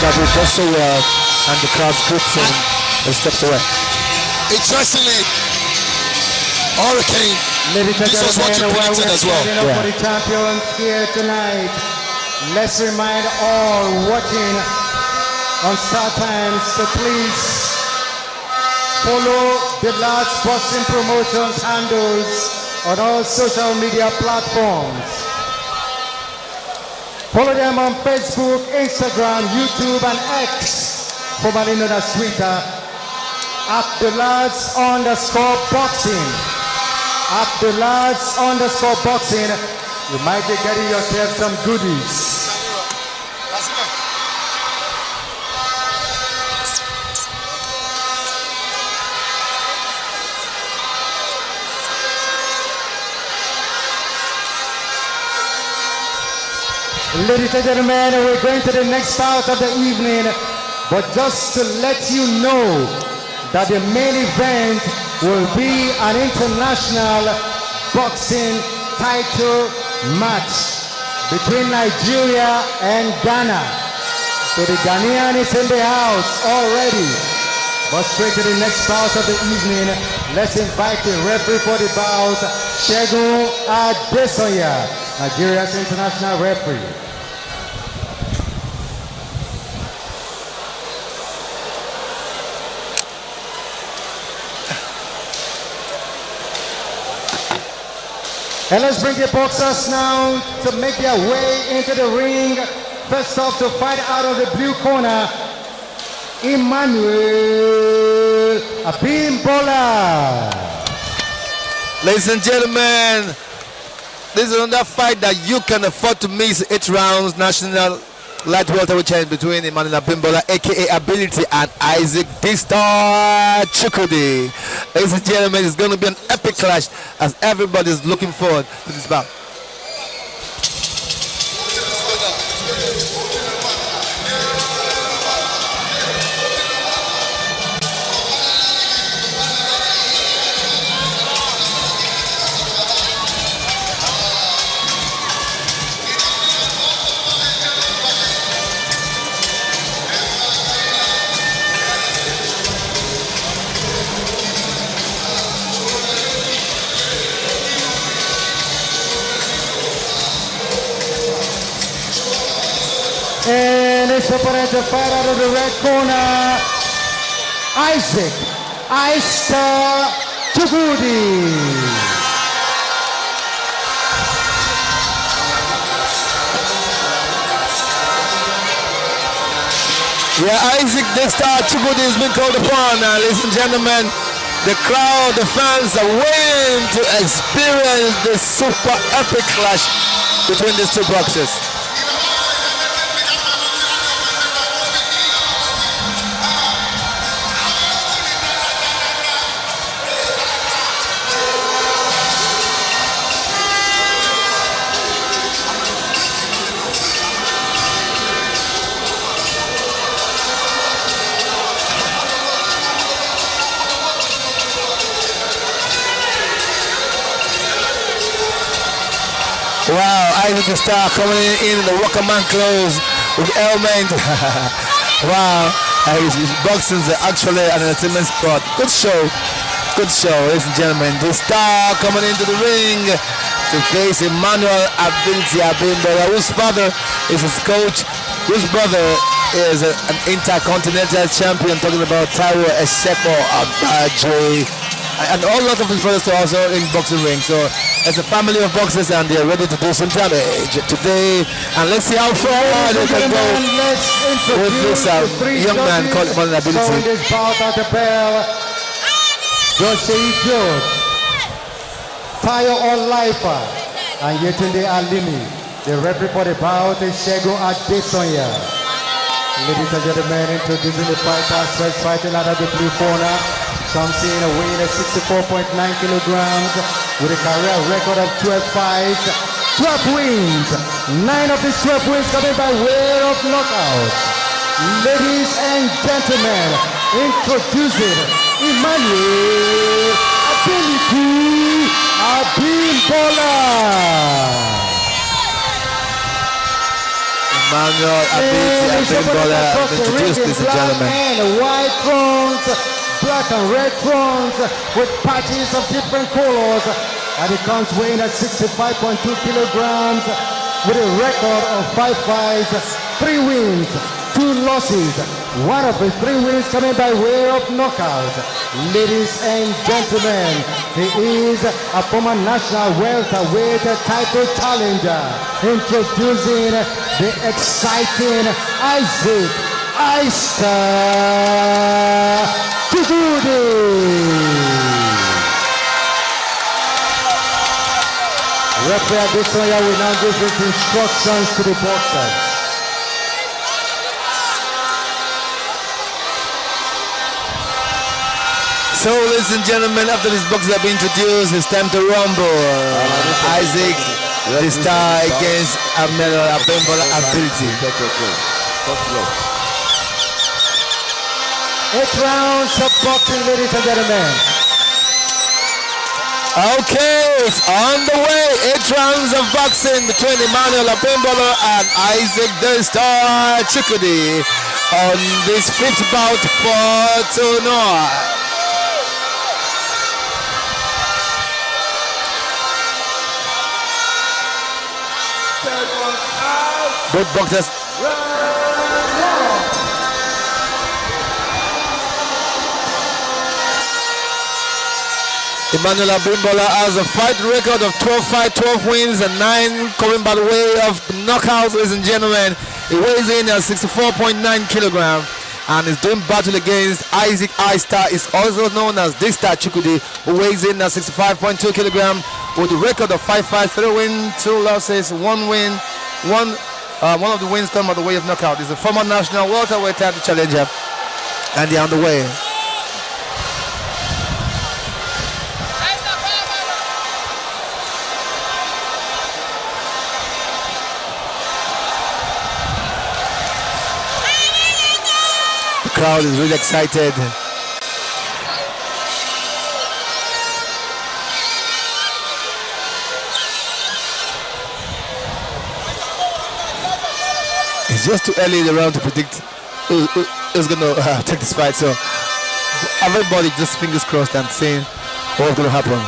Abu does so well, and the crowd grips him and steps away. Interestingly, Hurricane, Ladies and this was what you gentlemen, while predicted we're as well. standing up for the champions here tonight, let's remind all watching on Star Times to please follow the Large Boxing Promotions handles on all social media platforms. Follow them on Facebook, Instagram, YouTube, and X, formerly known as Twitter, at the Lads_boxing. At the Lads_boxing, you might be getting yourself some goodies. Ladies and gentlemen, we're going to the next part of the evening, but just to let you know that the main event will be an international boxing title match between Nigeria and Ghana. So the Ghanaian is in the house already. But straight to the next part of the evening, let's invite the referee for the bout, Segun Adesoya, Nigeria's international referee. And let's bring the boxers now to make their way into the ring. First off, to fight out of the blue corner, Emmanuel Abimbola. Ladies and gentlemen, this is another fight that you can afford to miss. 8 rounds, national light welterweight challenge between Emmanuel Abimbola, aka Ability, and Isaac D-Star Chukwudi. Ladies and gentlemen, it's going to be an epic clash as everybody is looking forward to this bout. And it's opponent to fight out of the red corner, Isaac Star Chukwudi. Yeah, Isaac D-Star Chukwudi has been called upon. Ladies and gentlemen, the crowd, the fans are waiting to experience this super epic clash between these two boxers. Wow, Isaac D-Star coming in the Walkerman clothes with helmet. Wow, his boxing's actually an entertainment sport. Good show, ladies and gentlemen. D-Star coming into the ring to face Emmanuel Ability Abimbola, whose father is his coach, whose brother is an intercontinental champion, talking about Taiwo Esepo Abaje. And all lot of his brothers are also in boxing ring. So it's a family of boxers and they're ready to do some damage today. And let's see how far they can go with this young man called Emmanuel Ability. So in this bout at the bell, Joshua George, Tayo Olaifa, and Yetunde Alimi. The referee for the bout is Segun Adesoya. Ladies and gentlemen, introducing the fighters, first fighting out of the blue corner. Comes in weighing at 64.9 kilograms with a career record of 12 fights, 12 wins. 9 of these 12 wins coming by way of knockout. Ladies and gentlemen, introducing Emmanuel Ability Abimbola. Emmanuel, Abimbola, introduced, ladies and gentlemen. And white thrones, black and red thrones with patches of different colors. And it comes weighing at 65.2 kilograms with a record of 5 fights, 3 wins, 2 losses. One of his 3 wins coming by way of knockout. Ladies and gentlemen, he is a former national welterweight title challenger. Introducing the exciting Isaac Chukwudi. Referee Abimbola will now give his instructions to the boxers. So, ladies and gentlemen, after these boxers have been introduced, it's time to rumble. Isaac, the star against Emmanuel, Abimbola ability. 8 rounds of boxing, ladies and gentlemen. Okay, it's on the way. 8 rounds of boxing between Emmanuel Abimbola and Isaac the Star Chukwudi on this 5th bout for tonight. Both boxers. Emmanuel Abimbola has a fight record of 12 fights, 12 wins, and 9 coming by the way of knockouts, ladies and gentlemen. He weighs in at 64.9 kilograms and is doing battle against Isaac I-Star, is also known as this Star Chukwudi, who weighs in at 65.2 kilograms with a record of 5 fights, 3 wins, 2 losses, 1 win, one of the wins come by the way of knockout. He's a former national welterweight title challenger, and they're on the way. The crowd is really excited. It's just too early in the round to predict who's going to take this fight. So everybody just fingers crossed and saying what's going to happen.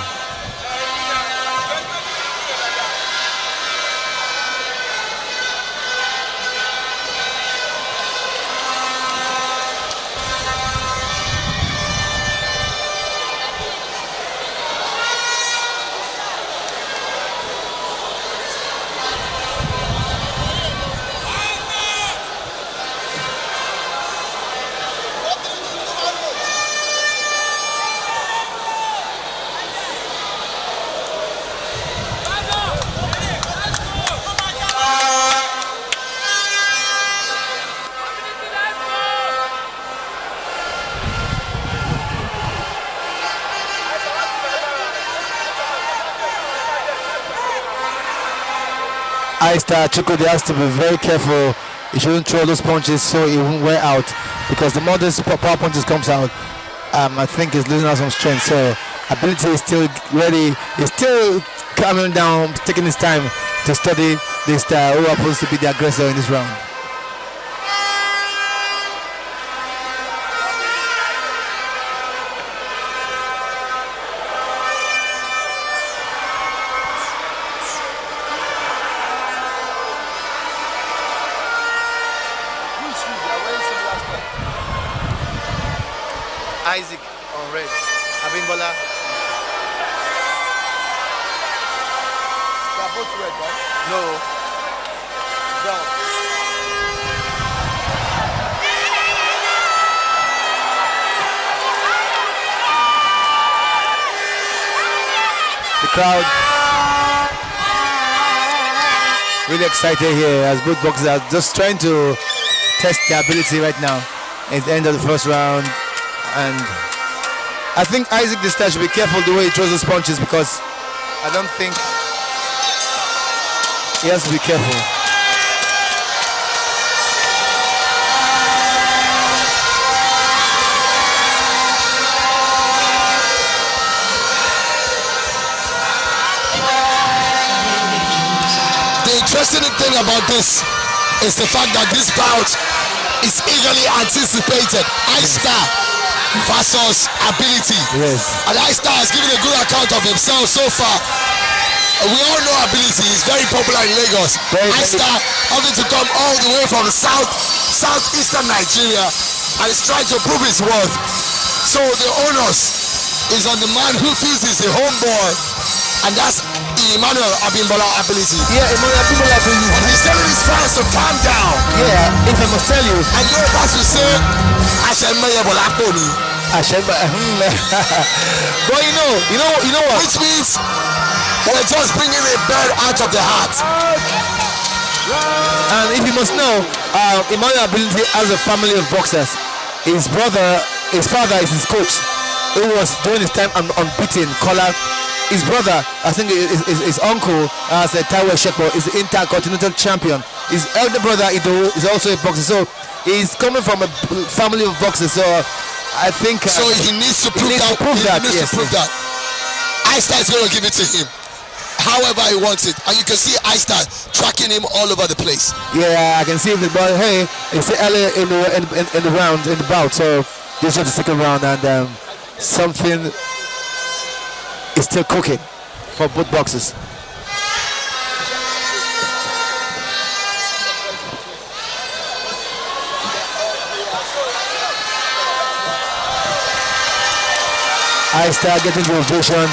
I-Star Chukwudi has to be very careful. He shouldn't throw those punches so he won't wear out, because the more these power punches comes out, I think he's losing out some strength. So ability is still ready. He's still calming down, taking his time to study this who happens to be the aggressor in this round. Isaac on red, Abimbola. They are both red, right? No. Brown. The crowd really excited here as both boxers are just trying to test their ability right now. It's the end of the first round. And I think Isaac this time should be careful the way he throws those punches, because I don't think he has to be careful. The interesting thing about this is the fact that this bout is eagerly anticipated. Ice Star versus Ability. Yes. And Ice Star has given a good account of himself so far. We all know Ability is very popular in Lagos. Ice Star having to come all the way from southeastern Nigeria and is trying to prove his worth. So the onus is on the man who feels he's a homeboy, and that's Emmanuel Abimbola Ability. Yeah, Emmanuel Abimbola Ability. But he's telling his fans to calm down. Yeah, if I must tell you. And you're about to say, But you know what? Which means we're just bringing a bird out of the hat. And if you must know, Emmanuel Ability has a family of boxers. His father is his coach, who was during his time unbeaten collar. His brother, I think his uncle, as a Taiwo Shekpo, is the intercontinental champion. His elder brother Ido is also a boxer. So he's coming from a family of boxers. So I think so he needs to prove that. Ice Star is going to give it to him however he wants it, and you can see Ice Star tracking him all over the place. Yeah, I can see him. But hey, it's early in the round, in the bout. So this is the second round, and something is still cooking for both boxers. Ice Star getting the ovation.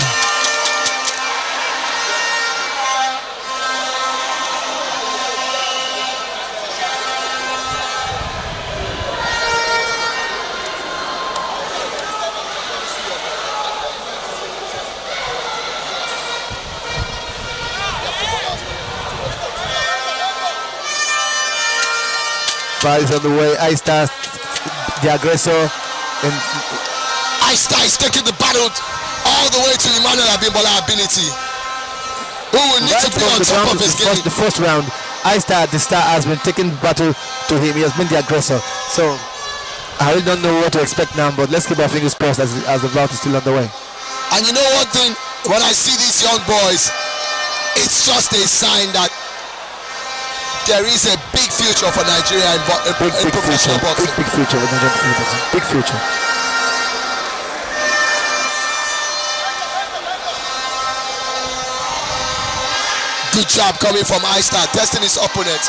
Fight is on the way. Ice Star, the aggressor, and Ice Star is taking the battle all the way to Emmanuel Abimbola Ability, who will need to be on top of his game. The first round, Ice Star, the star, has been taking battle to him. He has been the aggressor. So I really don't know what to expect now, but let's keep our fingers crossed as the bout is still on the way. And you know one thing, when I see these young boys, it's just a sign that there is a big future for Nigeria in professional boxing. Big future in Nigerian boxing. Big future. Good job coming from Ice Star, testing his opponent.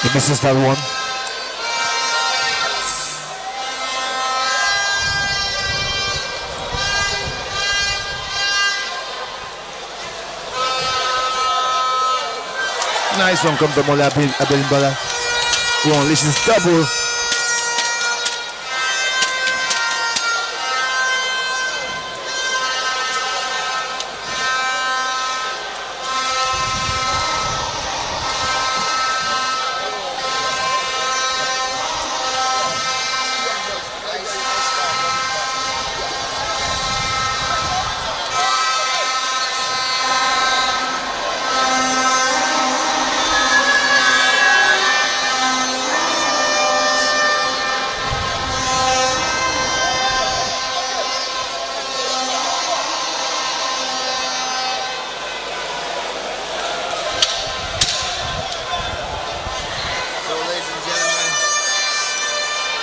He misses that one. Nice one come from Abimbola. One, this is double.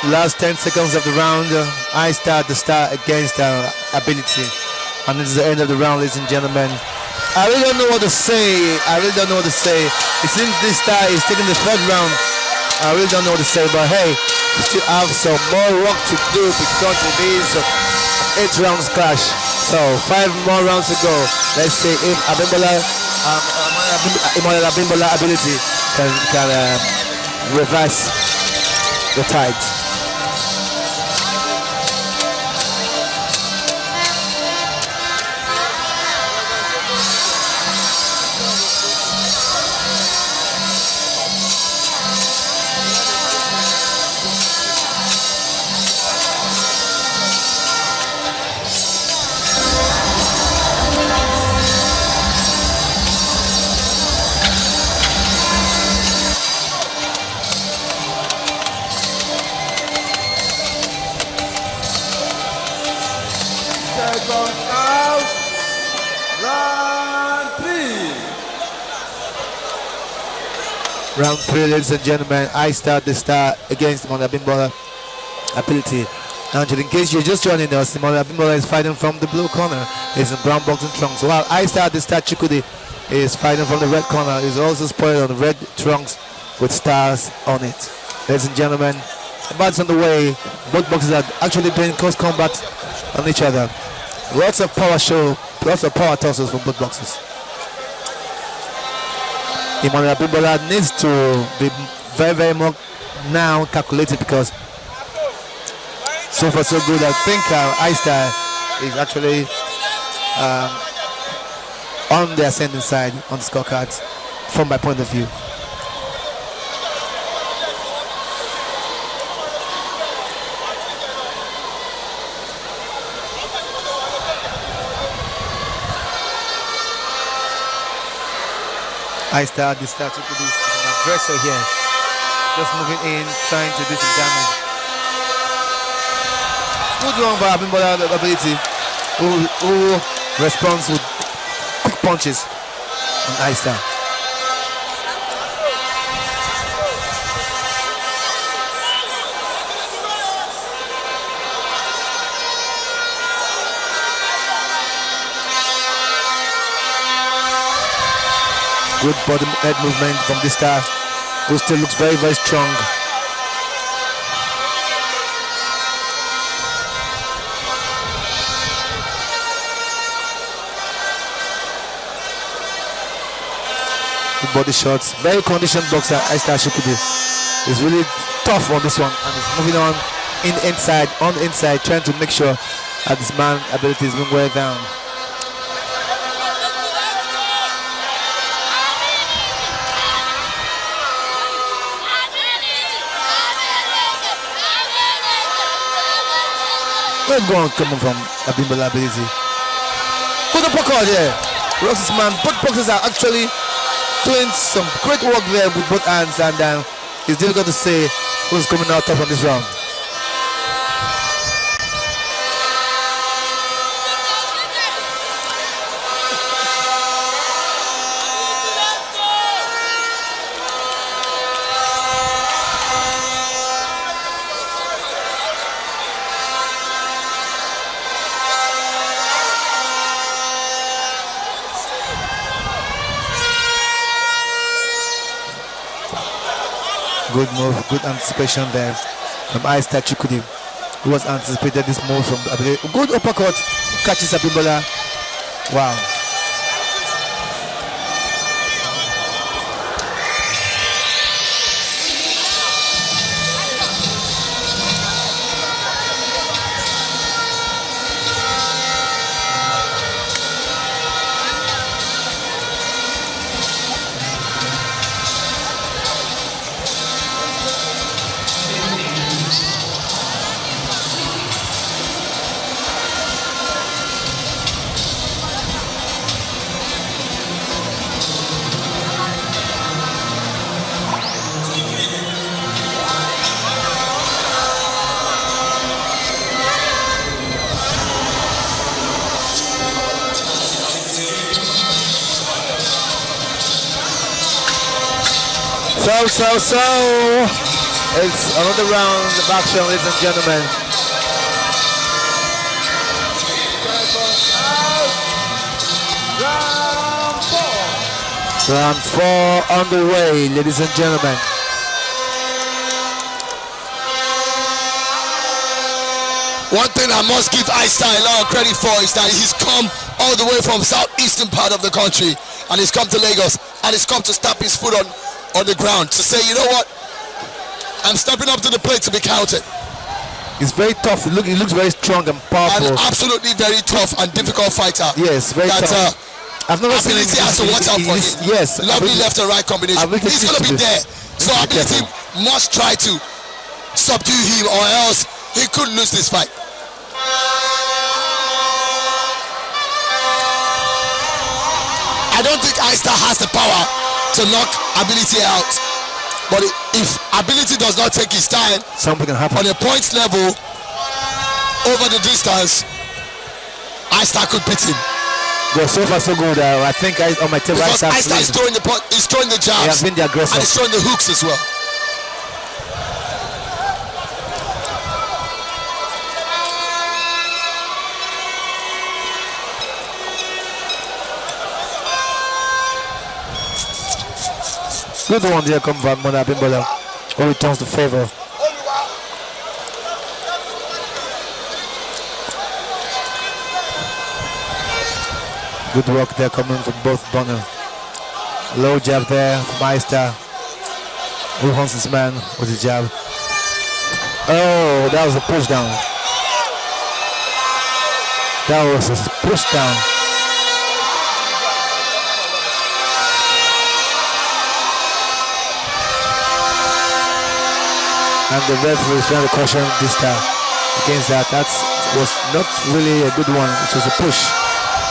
Last 10 seconds of the round. Ice Star, the star, against Ability. And this is the end of the round, ladies and gentlemen. I really don't know what to say. It seems this star is taking the third round. I really don't know what to say, but hey, we still have some more work to do because it is an 8 rounds clash. So 5 more rounds to go. Let's see if Abimbola Ability can reverse the tides. Round 3, ladies and gentlemen. I start the star against Abimbola ability. And in case you're just joining us, Abimbola is fighting from the blue corner. He's in brown boxing trunks. While I start the star Chukwudi is fighting from the red corner. He's also spoiled on red trunks with stars on it. Ladies and gentlemen, the bout's on the way. Both boxers are actually doing close combat on each other. Lots of power show, lots of power tosses from both boxers. Emmanuel Abimbola needs to be very, very more now calculated because so far so good. I think Eistar is actually on the ascending side on the scorecards from my point of view. Eistar the start to this an aggressor here, just moving in, trying to do some damage. Good run by Abimbola ability, who responds with quick punches on Eistar. Good body head movement from this star, who still looks very, very strong. Good body shots. Very conditioned boxer, Eistar Chukwudi. He's really tough on this one and he's moving on on the inside, trying to make sure that this man's ability is being wear down. Good going coming from Abimbola ability. Good uppercut here. Rocks this man. Both boxers are actually doing some great work there with both hands, and it's difficult to say who's coming out top on this round. Good move, good anticipation there from Eistar Chukwudi, who was anticipated this move from Abimbola. Good uppercut, catches Abimbola. Wow. So, it's another round of action, ladies and gentlemen. Round 4 on the way, ladies and gentlemen. One thing I must give Eistar a lot of credit for is that he's come all the way from southeastern part of the country and he's come to Lagos and he's come to stamp his foot on the ground to say, you know what, I'm stepping up to the plate to be counted. He's very tough. He looks very strong and powerful. And absolutely very tough and difficult fighter. Yes, very tough. I've never seen ability has to watch out for him. Yes, lovely left and right combination. He's going to be there. So ability must try to subdue him, or else he could lose this fight. I don't think Eistar has the power to knock ability out, but if ability does not take his time, something can happen on a points level over the distance. Eistar could beat him. Well, so far so good. I think on my table, Because Aista is throwing the he's throwing the jabs. He has been the aggressor. And he's throwing the hooks as well. Good one there come from Abimbola, who returns the favor. Good work there coming from both Bonner. Low jab there from Aista, who hunts his man with the jab. Oh, that was a push down. That was a push down. And the referee is trying to caution this time against that. That was not really a good one. It was a push.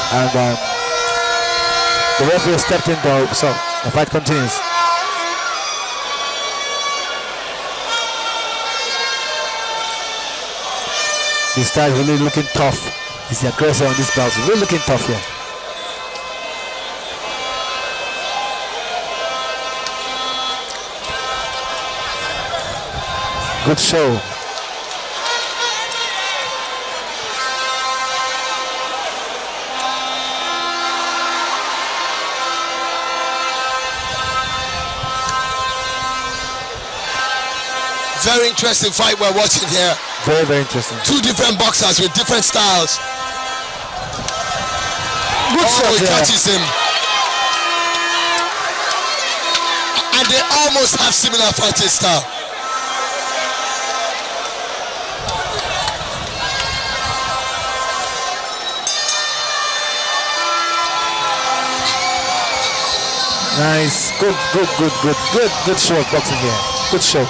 And the referee stepped in though, so the fight continues. This guy is really looking tough. He's the aggressor on this bout. He's really looking tough here. Good show. Very interesting fight we're watching here. Very, very interesting. Two different boxers with different styles. Good shot he there. catches him. And they almost have similar fighting style. Nice. Good show of boxing here. Good show.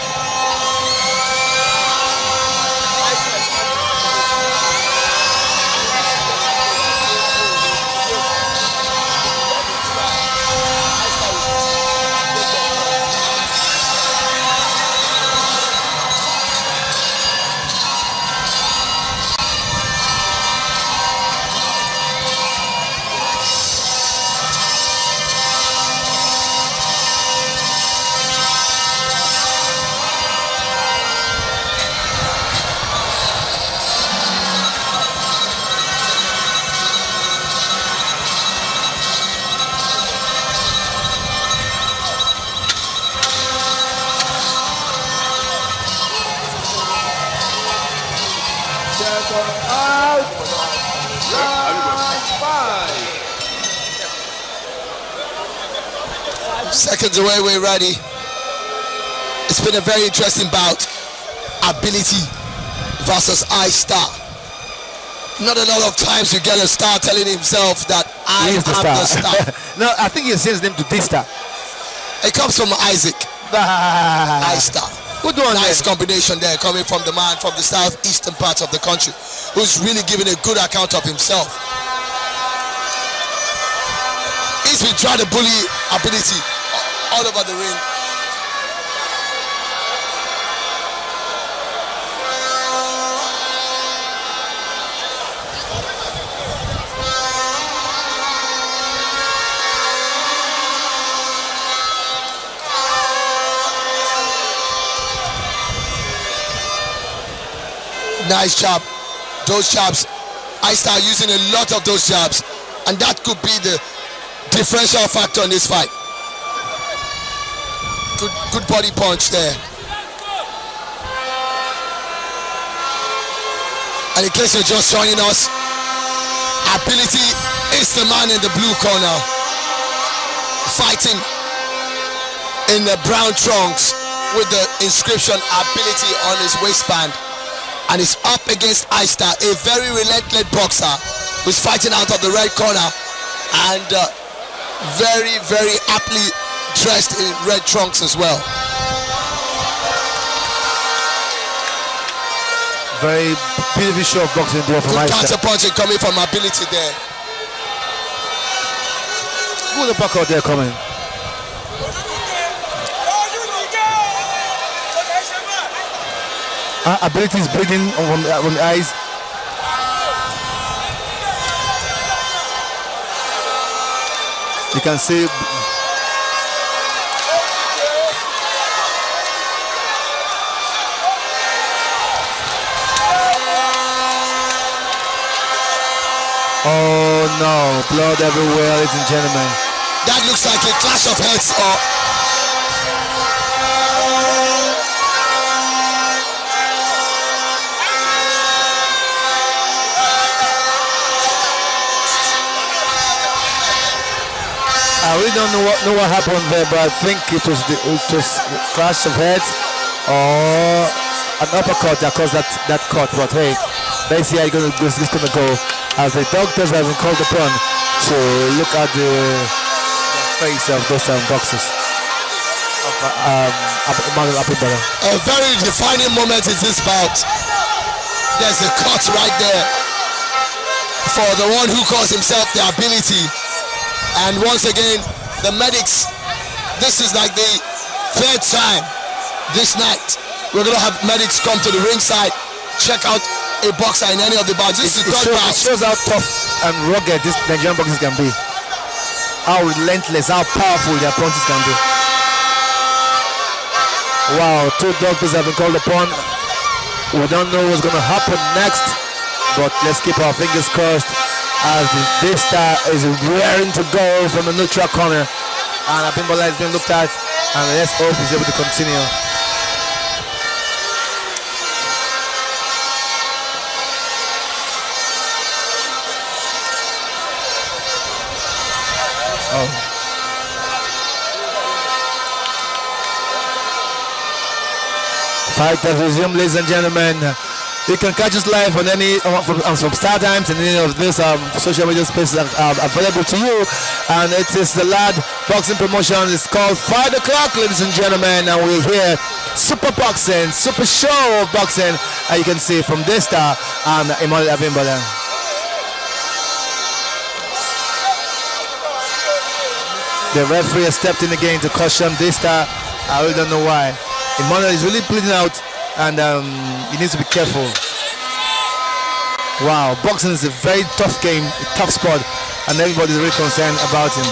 Seconds away, we're ready. It's been a very interesting bout. Ability versus Aista. Not a lot of times you get a star telling himself that I am the star. No, I think he sends them to this star. It comes from Isaac. Aista. Good one. Nice combination there coming from the man from the southeastern part of the country who's really giving a good account of himself. He's been trying to bully Ability all over the ring. Nice jab. Those jabs, I start using a lot of those jabs, and that could be the differential factor in this fight. Good body punch there. And in case you're just joining us, Ability is the man in the blue corner, fighting in the brown trunks with the inscription Ability on his waistband. And he's up against Aista, a very relentless boxer who's fighting out of the red corner and very, very aptly dressed in red trunks as well. Very beautiful show of boxing there from Good Aista. counter punching coming from Ability there. Good uppercut there coming. Ability is bleeding from the eyes. You can see. Oh no, blood everywhere, ladies and gentlemen. That looks like a clash of heads. I really don't know what happened there, but I think it was clash of heads or an uppercut that caused that cut. But hey, let's see how this is gonna go. As the doctors have been called upon to look at the face of those boxers of Emmanuel Abimbola. A very defining moment in this bout. There's a cut right there for the one who calls himself the Ability. And once again, the medics, this is like the third time this night we're going to have medics come to the ringside, check out a boxer in any of the bouts. This is the third bout. It shows how tough and rugged this Nigerian boxers can be. How relentless, how powerful their punches can be. Wow, 2 doctors have been called upon. We don't know what's going to happen next, but let's keep our fingers crossed as this star is rearing to go from the neutral corner. And Abimbola is being looked at, and let's hope he's able to continue. Fight has resumed, ladies and gentlemen. You can catch us live on any from Star Times and any of these social media spaces are available to you. And it is the Lad Boxing Promotion. It's called 5 o'clock, ladies and gentlemen. And we're here, super boxing, super show of boxing. And you can see from this star and Emmanuel Abimbola. The referee has stepped in again to caution this star. I really don't know why. Emmanuel is really bleeding out, and he needs to be careful. Wow, boxing is a very tough game, a tough sport, and everybody's really concerned about him.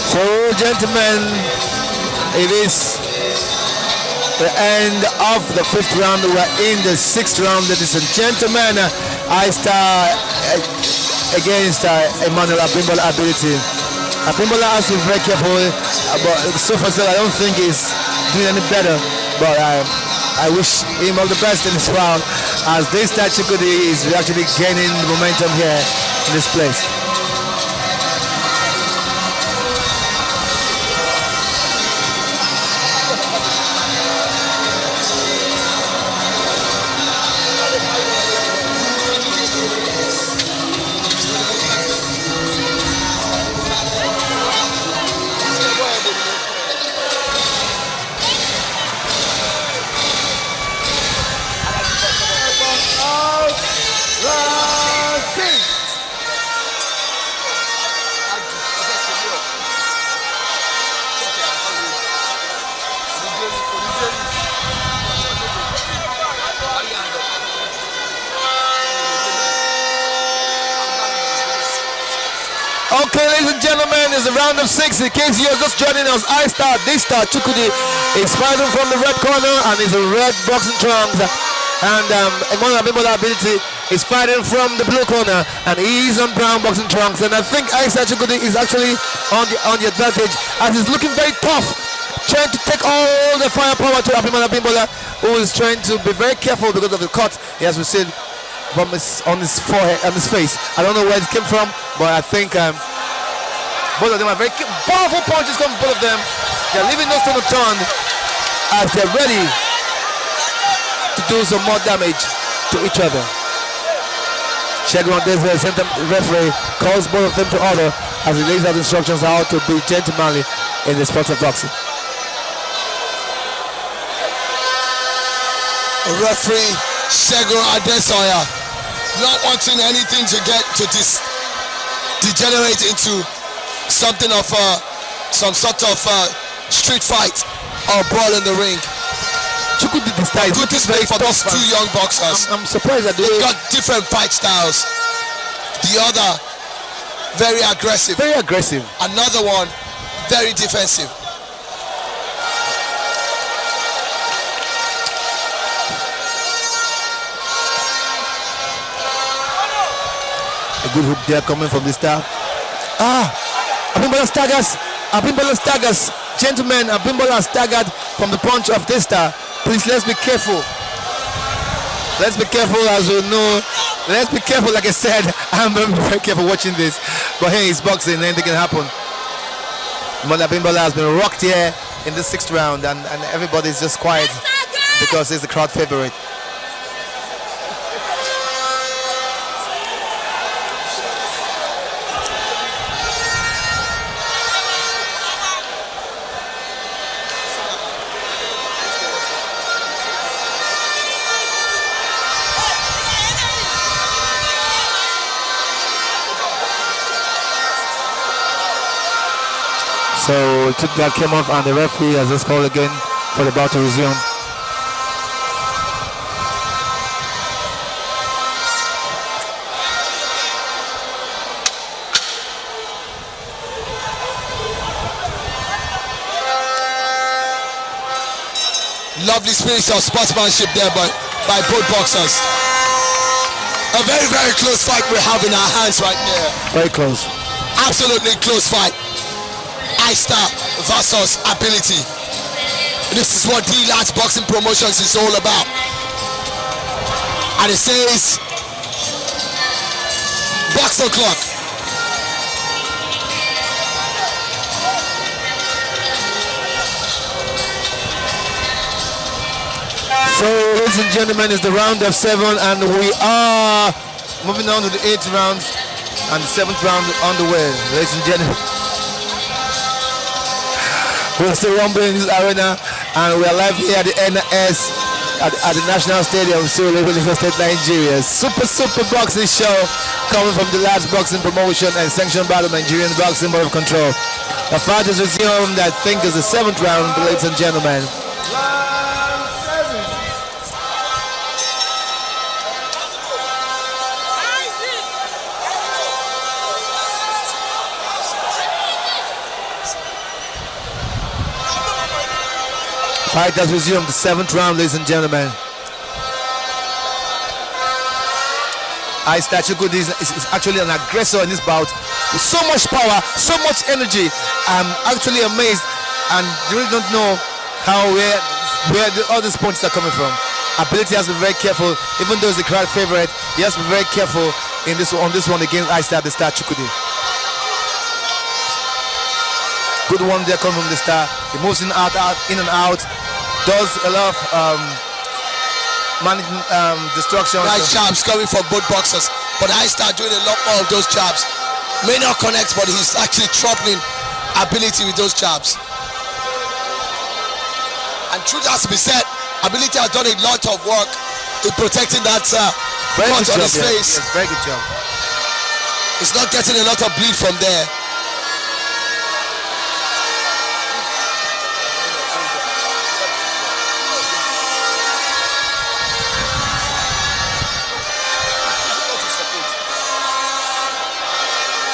So, gentlemen, it is the end of the 5th round. We're in the 6th round, ladies and gentlemen. I start against Emmanuel Abimbola Ability. Abimbola has to be very careful, but so far I don't think he's doing any better. But I wish him all the best in this round, as this Chukwudi is actually gaining momentum here in this place. Okay, ladies and gentlemen, it's a round of 6. In case you're just joining us, this star, Chukwudi, is fighting from the red corner and is in red boxing trunks. And Emmanuel Abimbola Ability is fighting from the blue corner and he's on brown boxing trunks. And I think Chukwudi is actually on the advantage, as he's looking very tough, trying to take all the firepower to Abimbola, who is trying to be very careful because of the cut he has received from on his forehead and his face. I don't know where it came from, but I think both of them are very powerful punches coming from both of them. They're leaving no stone unturned as they're ready to do some more damage to each other. Shegun, the center referee, calls both of them to order as he lays out instructions on how to be gentlemanly in the sport of boxing. Referee Shegun Adesoya not wanting anything to get to this degenerate into something of some sort of street fight or brawl in the ring. Chukwudi this time. Good display for those two young boxers. I'm surprised that they've got different fight styles. The other, very aggressive. Very aggressive. Another one, very defensive. A good hook there coming from the star. Abimbola staggers. Abimbola staggers. Gentlemen, Abimbola staggered from the punch of this star. Please, let's be careful. Let's be careful, as you know. Let's be careful, like I said. I'm very careful watching this. But hey, it's boxing, anything can happen. Abimbola has been rocked here in the 6th round, and everybody's just quiet because he's the crowd favorite. So that came off, and the referee has just called again for the bout to resume. Lovely spirits of sportsmanship there by both boxers. A very, very close fight we have in our hands right there. Very close. Absolutely close fight. Star versus ability. This is what D-Large Boxing Promotions is all about. And it says box o'clock. So, ladies and gentlemen, it's the round of 7, and we are moving on to the 8th round and the 7th round on the way, ladies and gentlemen. We're still rumbling in this arena, and we are live here at the NS at the National Stadium, Surulere, Lagos State, Nigeria. Super boxing show coming from the Large Boxing Promotion and sanctioned by the Nigerian Boxing Board of Control. The fight is resumed. I think is the 7th round, ladies and gentlemen. Fight has resumed, the 7th round, ladies and gentlemen. Chukwudi is actually an aggressor in this bout with so much power, so much energy. I'm actually amazed and really don't know where all these points are coming from. Ability has to be very careful, even though he's the crowd favorite. He has to be very careful on this one against the star Chukwudi. Good one there coming from the star. He moves in and out. Does a lot of managing destruction. Nice jabs coming from both boxers, but I start doing a lot more of those jabs. May not connect, but he's actually troubling ability with those jabs. And truth has to be said, ability has done a lot of work in protecting that punch on his face. Yes, very good job. He's not getting a lot of bleed from there.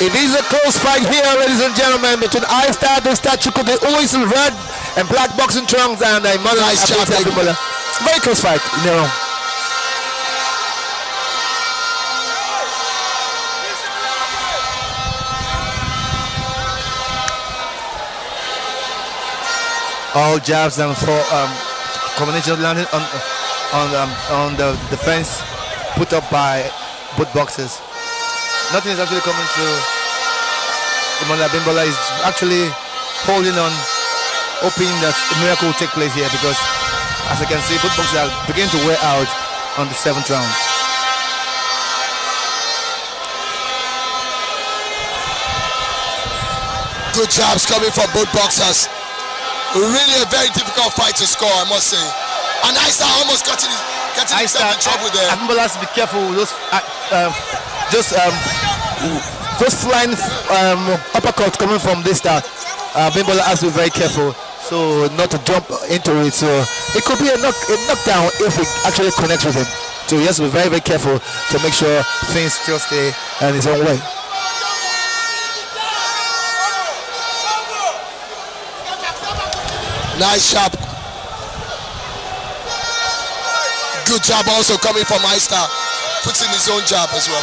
It is a close fight here, ladies and gentlemen, between the star Chukwudi, who is in red and black boxing trunks, and Emmanuel. Nice job, Abimbola. Very close fight, you know. All jabs and for combination landing on the defense put up by both boxers. Nothing is actually coming through. Emmanuel Abimbola is actually holding on, hoping that a miracle will take place here, because as I can see, both boxers are beginning to wear out on the 7th round. Good jobs coming from both boxers. Really a very difficult fight to score, I must say. And Isa almost getting himself in trouble there. Abimbola has to be careful with those flying uppercuts coming from this star. Abimbola has to be very careful. so not to jump into it. So it could be a knockdown if he actually connects with him. So he has to be very, very careful to make sure things still stay in his own way. Nice sharp. Good jab also coming from Star. Puts in his own jab as well.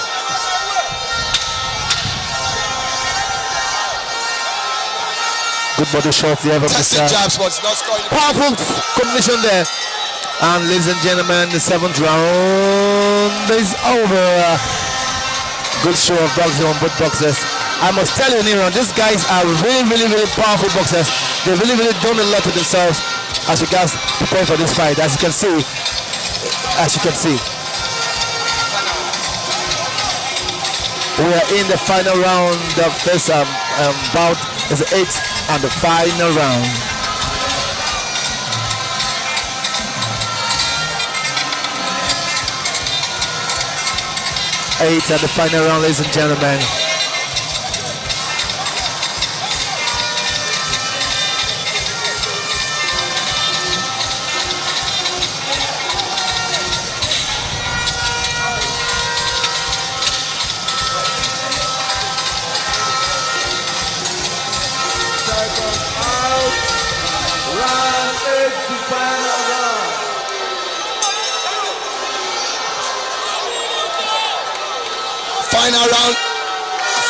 Good body shot there from Testing jabs, but it's not scoring. Powerful combination there. And ladies and gentlemen, the 7th round is over. Good show of boxing on both boxers. I must tell you, Nero, these guys are really, really, really powerful boxers. They really, really done a lot to themselves as regards preparing for this fight. As you can see, we are in the final round of this bout. It's the 8th and the final round. Eighth and the final round, ladies and gentlemen.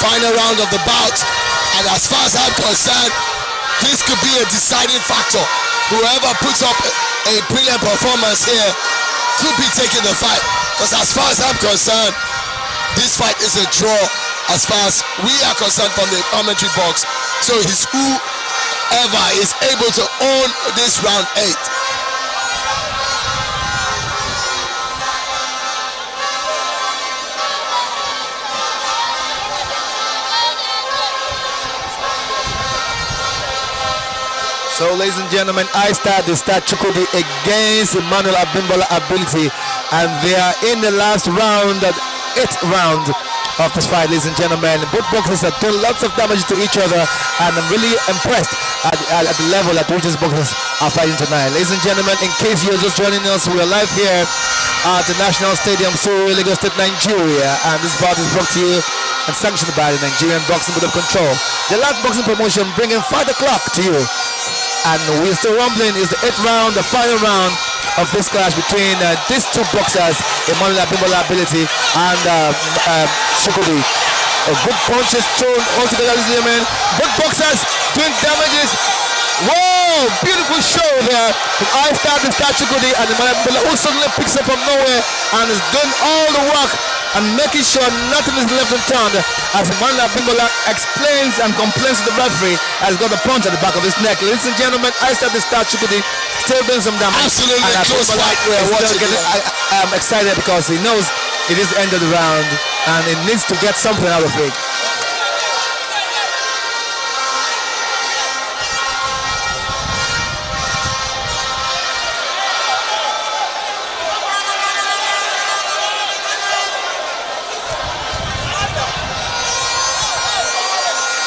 Final round of the bout, and as far as I'm concerned, this could be a deciding factor. Whoever puts up a brilliant performance here could be taking the fight, because as far as I'm concerned, this fight is a draw as far as we are concerned from the commentary box. So it's whoever is able to own this round 8. So, ladies and gentlemen, I start Chukwudi against Emmanuel Abimbola ability, and they are in the last round, the 8th round of this fight, ladies and gentlemen. Both boxers are doing lots of damage to each other, and I'm really impressed at the level at which these boxers are fighting tonight. Ladies and gentlemen, in case you're just joining us, we are live here at the National Stadium, Surrey, Lagos State, Nigeria, and this bout is brought to you and sanctioned by the Nigerian Boxing Board of Control. The last boxing promotion bringing 5 o'clock to you. And we're still rumbling. Is the 8th round, the final round of this clash between these two boxers, Emmanuel Abimbola ability and Chukwudi. Good punches thrown all together, ladies and gentlemen. Both boxers doing damages. Whoa! Beautiful show there from Mr. Chukwudi and Emmanuel Abimbola, who suddenly picks up from nowhere and is doing all the work and making sure nothing is left unturned as Emmanuel Abimbola explains and complains to the referee as he's got a punch at the back of his neck. Ladies and gentlemen, Mr. Chukwudi still doing some damage. Absolutely and close fight. I'm excited because he knows it is the end of the round and he needs to get something out of it.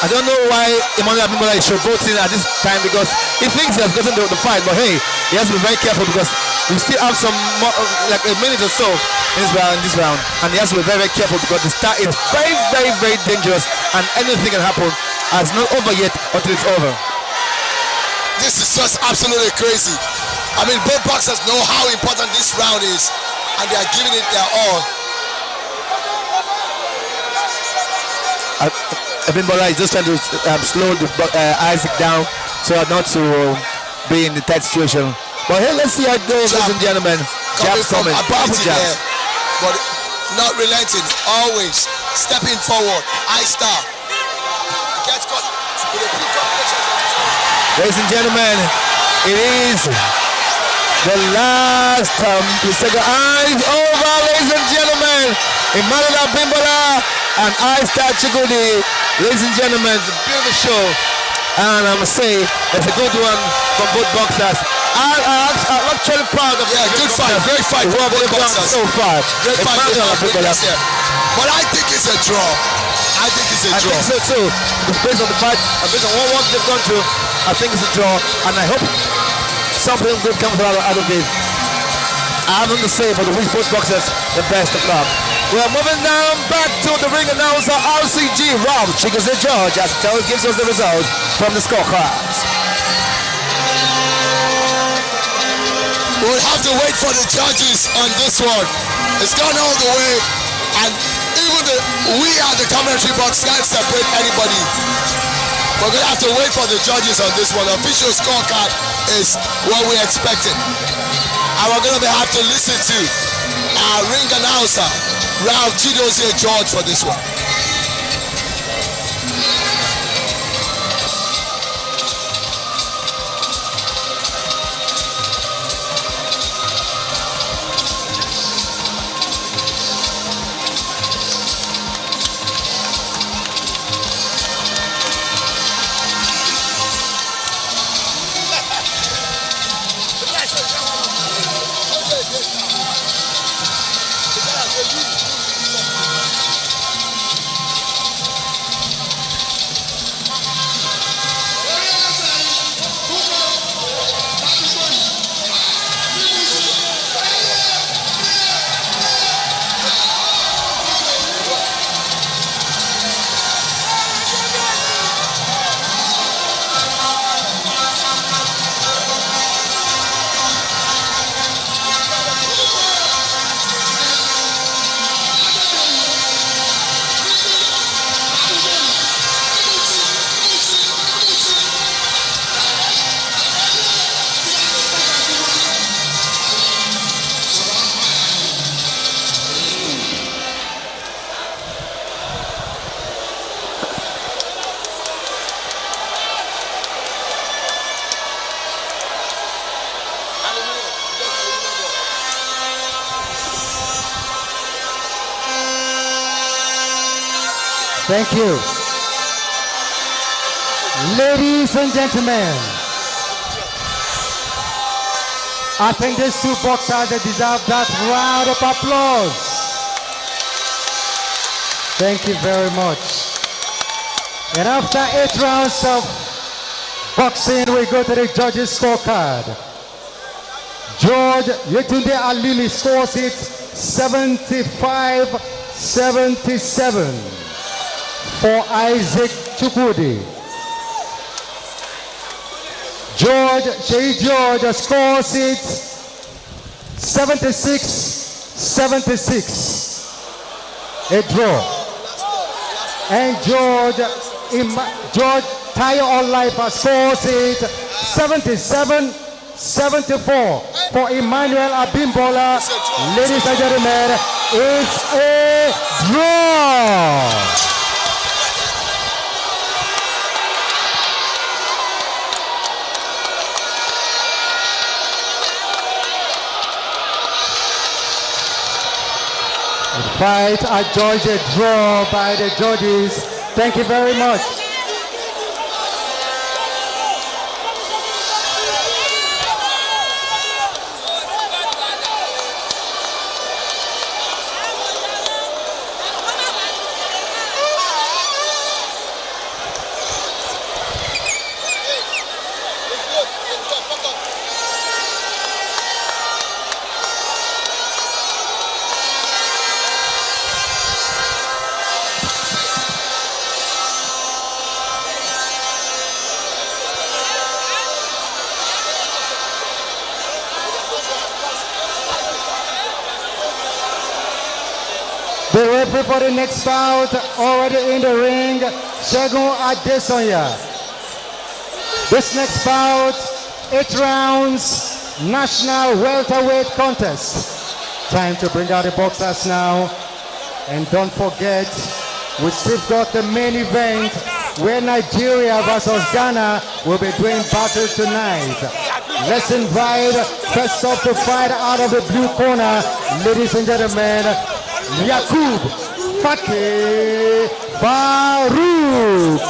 I don't know why Emmanuel Abimbola is showboating at this time, because he thinks he has gotten the fight, but hey, he has to be very careful because we still have some more, like a minute or so in this round, and he has to be very, very careful because the start is very, very, very dangerous and anything can happen. It's not over yet until it's over. This is just absolutely crazy. I mean, both boxers know how important this round is, and they are giving it their all. Abimbola is just trying to slow Isaac down so as not to be in the tight situation. But hey, let's see how it goes, ladies and gentlemen. Jabs coming, powerful jabs. But not relenting, always stepping forward. Star gets caught with a few combinations. Ladies and gentlemen, it is the last the second eyes over, ladies and gentlemen. Emmanuel Abimbola and Star Chukwudi. Ladies and gentlemen, it's a beautiful show, and I must say it's a good one from both boxers. I'm actually proud of good fight, great fight for both boxers so far. Great fight, but I think it's a draw. I think it's a I draw. think so too. Because based on the fight, and based on what they've gone through, I think it's a draw. And I hope something good comes out of it. I have nothing to say, but we wish both boxers the best of luck. We're moving down back to the ring announcer RCG Rob Chickens the judge as Terry gives us the result from the scorecards. We'll have to wait for the judges on this one. It's gone all the way, and even we at the commentary box can't separate anybody. We're gonna have to wait for the judges on this one. The official scorecard is what we're expecting. And we're going to have to listen to our ring announcer, Ralph Chidozie George, for this one. Thank you. Ladies and gentlemen, I think these two boxers deserve that round of applause. Thank you very much. And after 8 rounds of boxing, we go to the judges' scorecard. George Yetunde Alili scores it 75-77 for Isaac Chukwudi. George scores it 76-76. A draw. And George Tayo Olaifa scores it 77-74 for Emmanuel Abimbola. Ladies and gentlemen, it's a draw. The fight adjudged a draw by the judges. Thank you very much. The referee for the next bout already in the ring, Segun Adesanya. This next bout, 8 rounds, national welterweight contest. Time to bring out the boxers now. And don't forget, we still got the main event where Nigeria versus Ghana will be doing battle tonight. Let's invite first up to fight out of the blue corner, ladies and gentlemen, Yakub Fakir Farouk.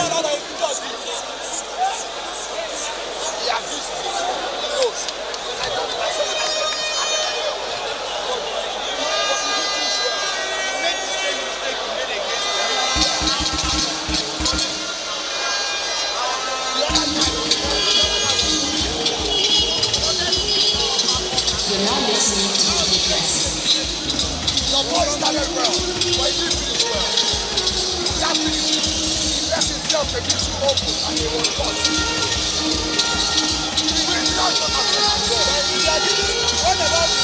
boy started well, but he didn't finish well. That finishing, he left himself a bit too open and he was caught. That's not happening at all. What about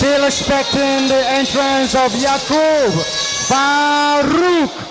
Still expecting the entrance of Yakub Farouk.